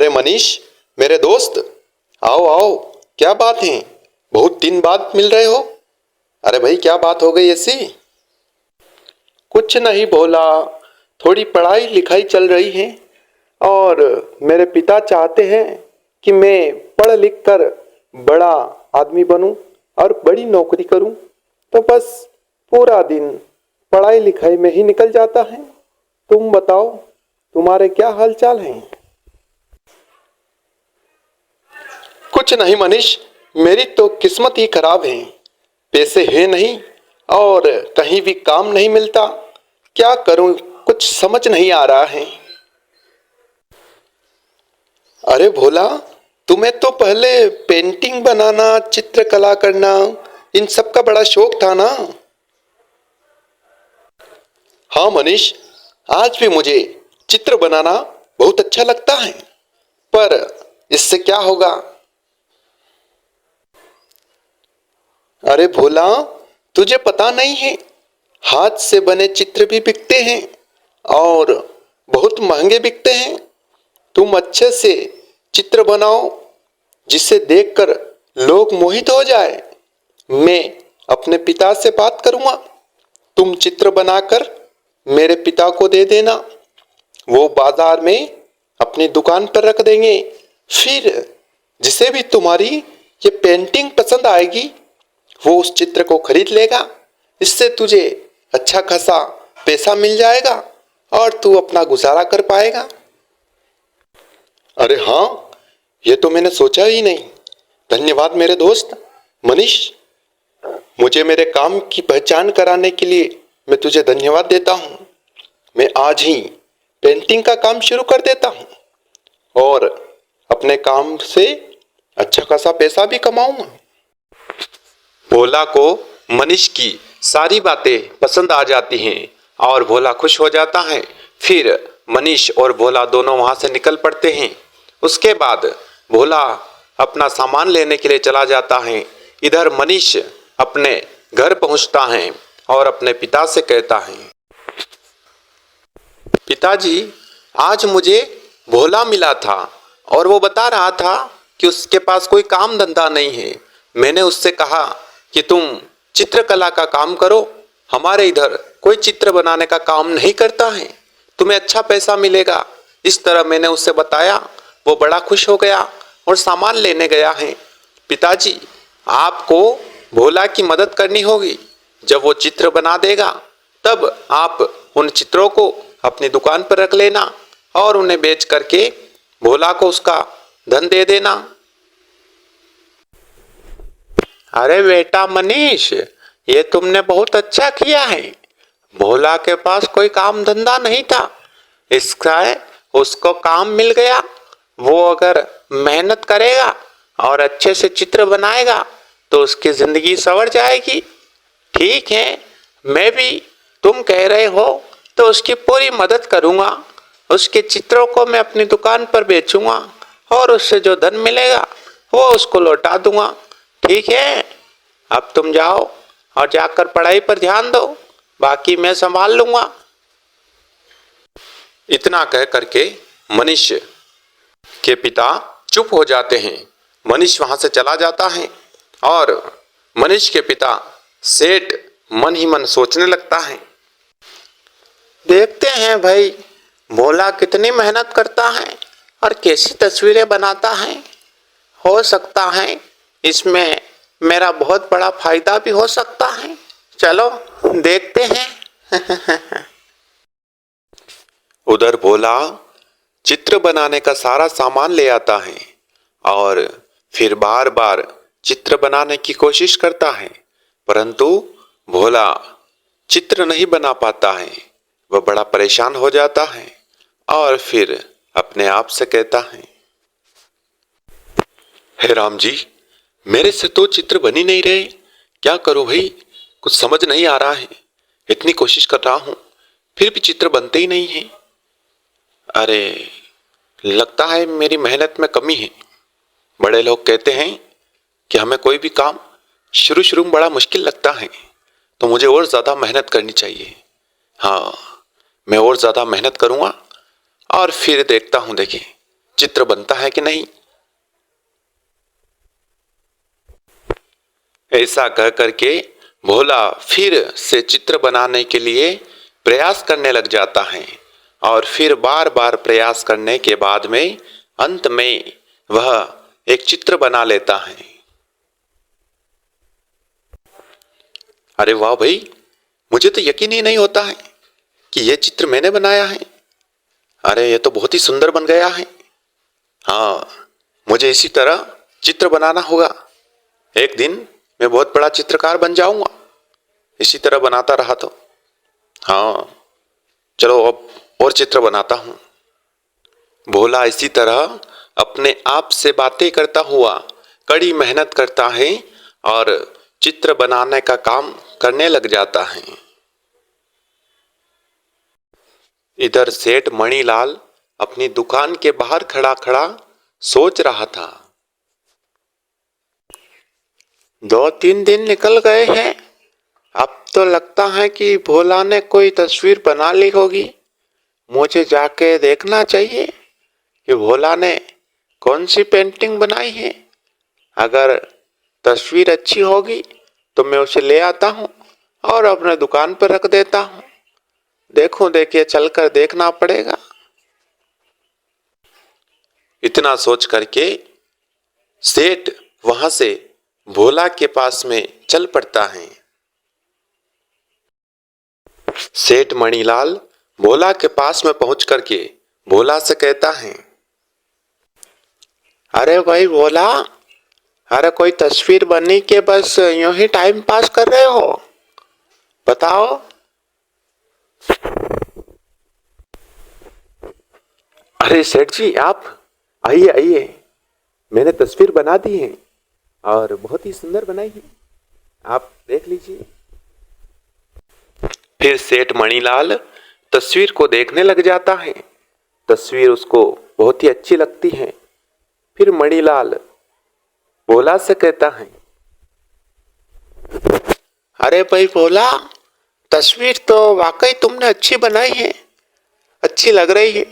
अरे मनीष, मेरे दोस्त, आओ आओ। क्या बात है, बहुत दिन बाद मिल रहे हो। अरे भाई, क्या बात हो गई ऐसी? कुछ नहीं भोला, थोड़ी पढ़ाई लिखाई चल रही है और मेरे पिता चाहते हैं कि मैं पढ़ लिख कर बड़ा आदमी बनूं और बड़ी नौकरी करूं। तो बस पूरा दिन पढ़ाई लिखाई में ही निकल जाता है। तुम बताओ, तुम्हारे क्या हाल चाल हैं? कुछ नहीं मनीष, मेरी तो किस्मत ही खराब है। पैसे हैं नहीं और कहीं भी काम नहीं मिलता। क्या करूं, कुछ समझ नहीं आ रहा है। अरे भोला, तुम्हें तो पहले पेंटिंग बनाना, चित्रकला करना, इन सब का बड़ा शौक था ना? हाँ मनीष, आज भी मुझे चित्र बनाना बहुत अच्छा लगता है। पर इससे क्या होगा? अरे भोला, तुझे पता नहीं है, हाथ से बने चित्र भी बिकते हैं और बहुत महंगे बिकते हैं। तुम अच्छे से चित्र बनाओ जिसे देखकर लोग मोहित हो जाए। मैं अपने पिता से बात करूंगा, तुम चित्र बनाकर मेरे पिता को दे देना। वो बाजार में अपनी दुकान पर रख देंगे। फिर जिसे भी तुम्हारी ये पेंटिंग पसंद आएगी वो उस चित्र को खरीद लेगा। इससे तुझे अच्छा खासा पैसा मिल जाएगा और तू अपना गुजारा कर पाएगा। अरे हाँ, ये तो मैंने सोचा ही नहीं। धन्यवाद मेरे दोस्त मनीष, मुझे मेरे काम की पहचान कराने के लिए मैं तुझे धन्यवाद देता हूँ। मैं आज ही पेंटिंग का काम शुरू कर देता हूँ और अपने काम से अच्छा खासा पैसा भी कमाऊंगा। भोला को मनीष की सारी बातें पसंद आ जाती हैं और भोला खुश हो जाता है। फिर मनीष और भोला दोनों वहां से निकल पड़ते हैं। उसके बाद भोला अपना सामान लेने के लिए चला जाता है। इधर मनीष अपने घर पहुंचता है और अपने पिता से कहता है, पिताजी, आज मुझे भोला मिला था और वो बता रहा था कि उसके पास कोई काम धंधा नहीं है। मैंने उससे कहा कि तुम चित्रकला का काम करो, हमारे इधर कोई चित्र बनाने का काम नहीं करता है, तुम्हें अच्छा पैसा मिलेगा। इस तरह मैंने उससे बताया। वो बड़ा खुश हो गया और सामान लेने गया है। पिताजी, आपको भोला की मदद करनी होगी। जब वो चित्र बना देगा तब आप उन चित्रों को अपनी दुकान पर रख लेना और उन्हें बेच करके भोला को उसका धन दे देना। अरे बेटा मनीष, ये तुमने बहुत अच्छा किया है। भोला के पास कोई काम धंधा नहीं था, इसका उसको काम मिल गया। वो अगर मेहनत करेगा और अच्छे से चित्र बनाएगा तो उसकी जिंदगी संवर जाएगी। ठीक है, मैं भी तुम कह रहे हो तो उसकी पूरी मदद करूंगा। उसके चित्रों को मैं अपनी दुकान पर बेचूंगा और उससे जो धन मिलेगा वो उसको लौटा दूंगा। ठीक है, अब तुम जाओ और जाकर पढ़ाई पर ध्यान दो, बाकी मैं संभाल लूंगा। इतना कह करके मनीष के पिता चुप हो जाते हैं। मनीष वहां से चला जाता है और मनीष के पिता सेठ मन ही मन सोचने लगता है, देखते हैं भाई भोला कितनी मेहनत करता है और कैसी तस्वीरें बनाता है। हो सकता है इसमें मेरा बहुत बड़ा फायदा भी हो सकता है। चलो देखते हैं। उधर भोला चित्र बनाने का सारा सामान ले आता है और फिर बार बार चित्र बनाने की कोशिश करता है, परंतु भोला चित्र नहीं बना पाता है। वह बड़ा परेशान हो जाता है और फिर अपने आप से कहता है, हे राम जी, मेरे से तो चित्र बन ही नहीं रहे। क्या करूं भाई, कुछ समझ नहीं आ रहा है। इतनी कोशिश कर रहा हूं फिर भी चित्र बनते ही नहीं है। अरे, लगता है मेरी मेहनत में कमी है। बड़े लोग कहते हैं कि हमें कोई भी काम शुरू शुरू में बड़ा मुश्किल लगता है, तो मुझे और ज़्यादा मेहनत करनी चाहिए। हाँ, मैं और ज़्यादा मेहनत करूँगा और फिर देखता हूँ, देखिए चित्र बनता है कि नहीं। ऐसा कह करके भोला फिर से चित्र बनाने के लिए प्रयास करने लग जाता है और फिर बार बार प्रयास करने के बाद में अंत में वह एक चित्र बना लेता है। अरे वाह भाई, मुझे तो यकीन ही नहीं होता है कि यह चित्र मैंने बनाया है। अरे ये तो बहुत ही सुंदर बन गया है। हाँ, मुझे इसी तरह चित्र बनाना होगा। एक दिन मैं बहुत बड़ा चित्रकार बन जाऊंगा इसी तरह बनाता रहा तो। हाँ, चलो अब और चित्र बनाता हूं। भोला इसी तरह अपने आप से बातें करता हुआ कड़ी मेहनत करता है और चित्र बनाने का काम करने लग जाता है। इधर सेठ मणिलाल अपनी दुकान के बाहर खड़ा खड़ा सोच रहा था। 2-3 दिन निकल गए हैं। अब तो लगता है कि भोला ने कोई तस्वीर बना ली होगी। मुझे जाके देखना चाहिए कि भोला ने कौन सी पेंटिंग बनाई है। अगर तस्वीर अच्छी होगी तो मैं उसे ले आता हूँ और अपने दुकान पर रख देता हूँ। देखिए चलकर देखना पड़ेगा। इतना सोच करके सेठ वहां से भोला के पास में चल पड़ता है। सेठ मणिलाल भोला के पास में पहुंच करके भोला से कहता है, अरे भाई भोला, अरे कोई तस्वीर बनी के बस यूं ही टाइम पास कर रहे हो? बताओ। अरे सेठ जी, आप आइए आइए, मैंने तस्वीर बना दी है और बहुत ही सुंदर बनाई है, आप देख लीजिए। फिर सेठ मणिलाल तस्वीर को देखने लग जाता है। तस्वीर उसको बहुत ही अच्छी लगती है। फिर मणिलाल भोला से कहता है, अरे भाई भोला, तस्वीर तो वाकई तुमने अच्छी बनाई है, अच्छी लग रही है।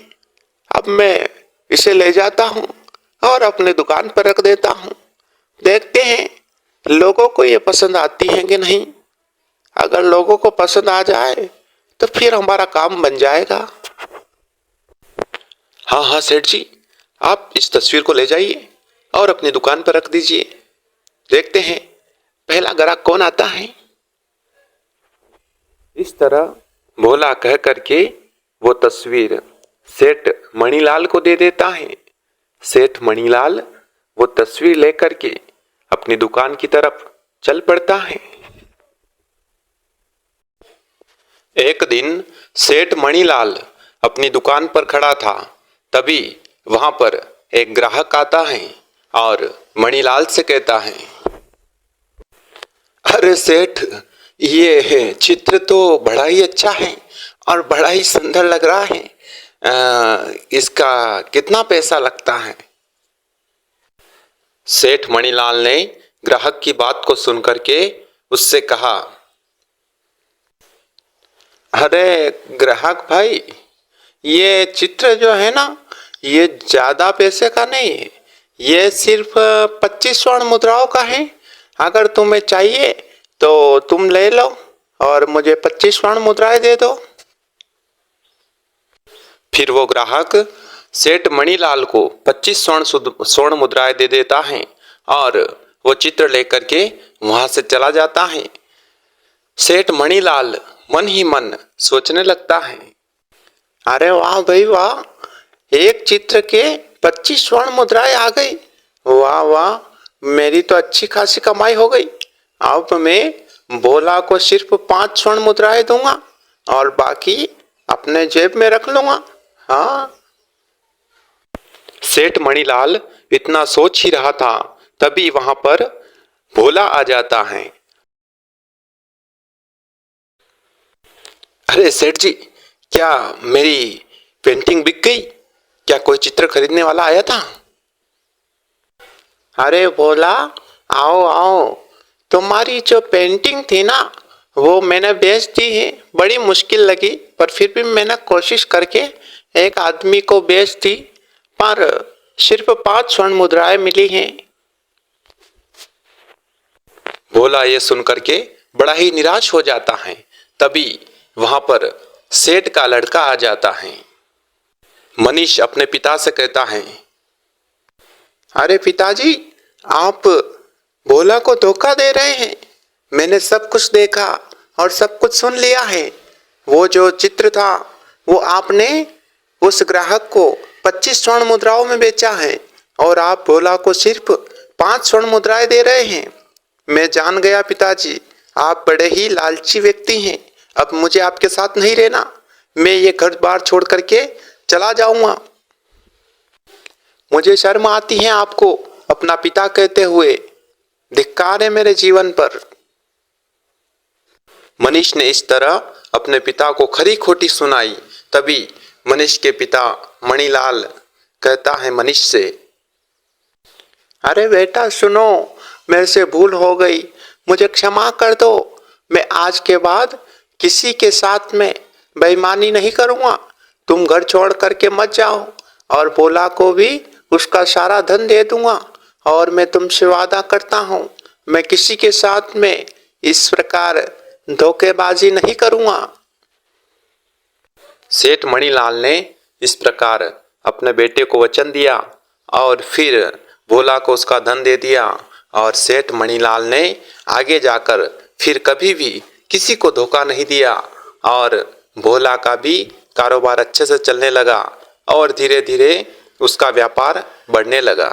अब मैं इसे ले जाता हूँ और अपने दुकान पर रख देता हूँ। देखते हैं लोगों को ये पसंद आती है कि नहीं। अगर लोगों को पसंद आ जाए तो फिर हमारा काम बन जाएगा। हाँ हाँ सेठ जी, आप इस तस्वीर को ले जाइए और अपनी दुकान पर रख दीजिए। देखते हैं पहला ग्राहक कौन आता है। इस तरह भोला कह करके वो तस्वीर सेठ मणिलाल को दे देता है। सेठ मणिलाल वो तस्वीर लेकर के अपनी दुकान की तरफ चल पड़ता है। एक दिन सेठ मणिलाल अपनी दुकान पर खड़ा था। तभी वहां पर एक ग्राहक आता है और मणिलाल से कहता है, अरे सेठ, ये चित्र तो बड़ा ही अच्छा है और बड़ा ही सुंदर लग रहा है। इसका कितना पैसा लगता है? सेठ मणिलाल ने ग्राहक की बात को सुनकर के उससे कहा, अरे ग्राहक भाई, ये चित्र जो है ना, ये ज्यादा पैसे का नहीं है। ये सिर्फ 25 स्वर्ण मुद्राओं का है। अगर तुम्हें चाहिए तो तुम ले लो और मुझे 25 स्वर्ण मुद्राएं दे दो। फिर वो ग्राहक सेठ मणिलाल को 25 स्वर्ण मुद्राएं दे देता है और वो चित्र लेकर के वहां से चला जाता है। सेठ मणिलाल मन ही मन सोचने लगता है, अरे वाह भाई वाह, एक चित्र के 25 स्वर्ण मुद्राएं आ गई। वाह वाह, मेरी तो अच्छी खासी कमाई हो गई। अब मैं भोला को सिर्फ 5 स्वर्ण मुद्राएं दूंगा और बाकी अपने जेब में रख लूंगा। हाँ। सेठ मणिलाल इतना सोच ही रहा था, तभी वहां पर भोला आ जाता है। अरे सेठ जी, क्या मेरी पेंटिंग बिक गई? क्या कोई चित्र खरीदने वाला आया था? अरे भोला, आओ आओ, तुम्हारी जो पेंटिंग थी ना, वो मैंने बेच दी है। बड़ी मुश्किल लगी, पर फिर भी मैंने कोशिश करके एक आदमी को बेच दी। पर सिर्फ 5 स्वर्ण मुद्राएं मिली हैं। भोला ये सुनकर के बड़ा ही निराश हो जाता है। तभी वहां पर सेठ का लड़का आ जाता है। मनीष अपने पिता से कहता है, अरे पिताजी, आप भोला को धोखा दे रहे हैं। मैंने सब कुछ देखा और सब कुछ सुन लिया है। वो जो चित्र था वो आपने उस ग्राहक को 25 स्वर्ण मुद्राओं में बेचा है और आप भोला को सिर्फ 5 स्वर्ण मुद्राएं दे रहे हैं। मैं जान गया पिताजी, आप बड़े ही लालची व्यक्ति हैं। अब मुझे आपके साथ नहीं रहना। मैं ये घर बार छोड़ करके चला जाऊंगा। मुझे शर्म आती है आपको अपना पिता कहते हुए। धिक्कार है मेरे जीवन पर। मनीष ने इस तरह अपने पिता को खरी खोटी सुनाई। तभी मनीष के पिता मणिलाल कहता है मनीष से, अरे बेटा सुनो, मेरे से भूल हो गई, मुझे क्षमा कर दो। मैं आज के बाद किसी के साथ में बेईमानी नहीं करूंगा। तुम घर छोड़ करके मत जाओ और भोला को भी उसका सारा धन दे दूंगा। और मैं तुमसे वादा करता हूँ, मैं किसी के साथ में इस प्रकार धोखेबाजी नहीं करूंगा। सेठ मणिलाल ने इस प्रकार अपने बेटे को वचन दिया और फिर भोला को उसका धन दे दिया। और सेठ मणिलाल ने आगे जाकर फिर कभी भी किसी को धोखा नहीं दिया और भोला का भी कारोबार अच्छे से चलने लगा और धीरे धीरे उसका व्यापार बढ़ने लगा।